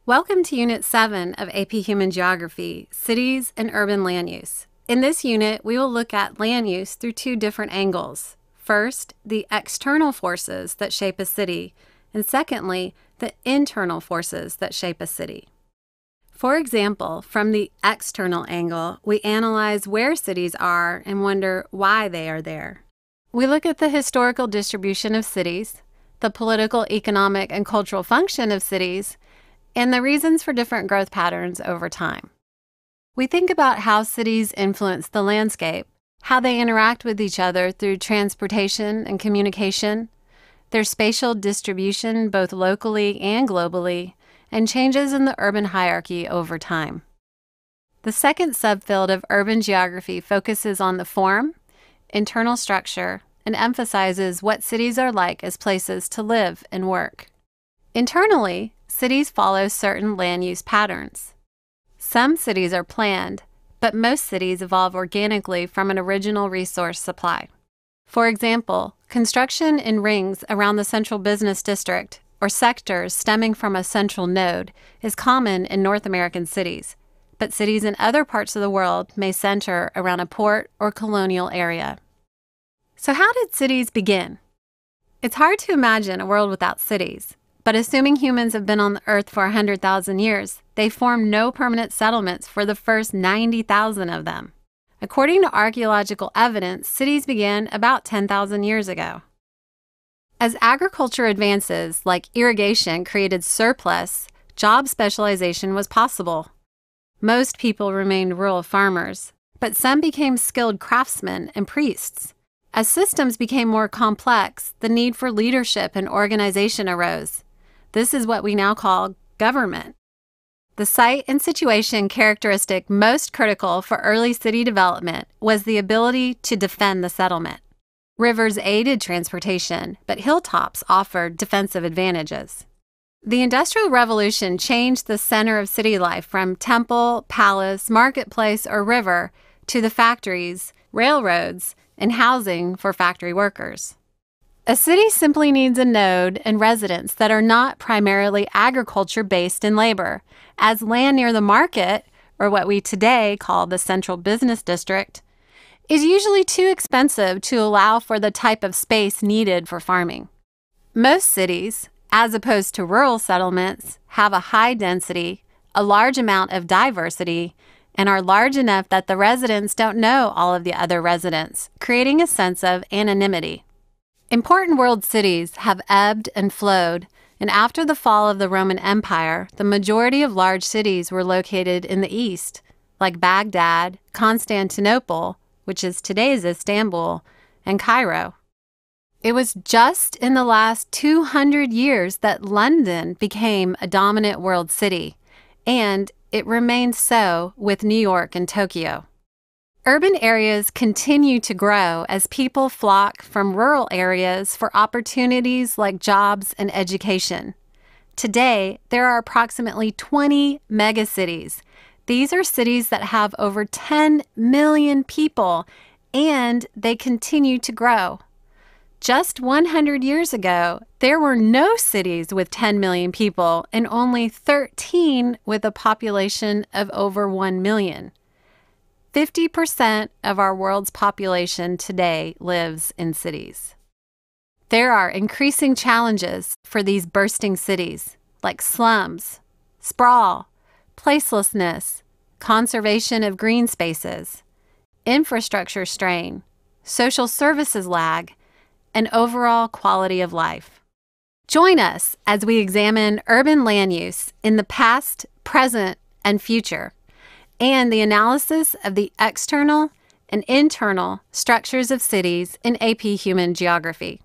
Welcome to Unit 7 of AP Human Geography, Cities and Urban Land Use. In this unit, we will look at land use through two different angles. First, the external forces that shape a city, and secondly, the internal forces that shape a city. For example, from the external angle, we analyze where cities are and wonder why they are there. We look at the historical distribution of cities, the political, economic, and cultural function of cities, and the reasons for different growth patterns over time. We think about how cities influence the landscape, how they interact with each other through transportation and communication, their spatial distribution both locally and globally, and changes in the urban hierarchy over time. The second subfield of urban geography focuses on the form, internal structure, and emphasizes what cities are like as places to live and work. Internally, cities follow certain land use patterns. Some cities are planned, but most cities evolve organically from an original resource supply. For example, construction in rings around the central business district or sectors stemming from a central node is common in North American cities, but cities in other parts of the world may center around a port or colonial area. So how did cities begin? It's hard to imagine a world without cities. But assuming humans have been on the Earth for 100,000 years, they formed no permanent settlements for the first 90,000 of them. According to archaeological evidence, cities began about 10,000 years ago. As agriculture advances, like irrigation created surplus, job specialization was possible. Most people remained rural farmers, but some became skilled craftsmen and priests. As systems became more complex, the need for leadership and organization arose. This is what we now call government. The site and situation characteristic most critical for early city development was the ability to defend the settlement. Rivers aided transportation, but hilltops offered defensive advantages. The Industrial Revolution changed the center of city life from temple, palace, marketplace, or river to the factories, railroads, and housing for factory workers. A city simply needs a node and residents that are not primarily agriculture-based in labor, as land near the market, or what we today call the central business district, is usually too expensive to allow for the type of space needed for farming. Most cities, as opposed to rural settlements, have a high density, a large amount of diversity, and are large enough that the residents don't know all of the other residents, creating a sense of anonymity. Important world cities have ebbed and flowed, and after the fall of the Roman Empire, the majority of large cities were located in the east, like Baghdad, Constantinople, which is today's Istanbul, and Cairo. It was just in the last 200 years that London became a dominant world city, and it remained so with New York and Tokyo. Urban areas continue to grow as people flock from rural areas for opportunities like jobs and education. Today, there are approximately 20 megacities. These are cities that have over 10 million people, and they continue to grow. Just 100 years ago, there were no cities with 10 million people and only 13 with a population of over 1 million. 50% of our world's population today lives in cities. There are increasing challenges for these bursting cities, like slums, sprawl, placelessness, conservation of green spaces, infrastructure strain, social services lag, and overall quality of life. Join us as we examine urban land use in the past, present, and future, and the analysis of the external and internal structures of cities in AP Human Geography.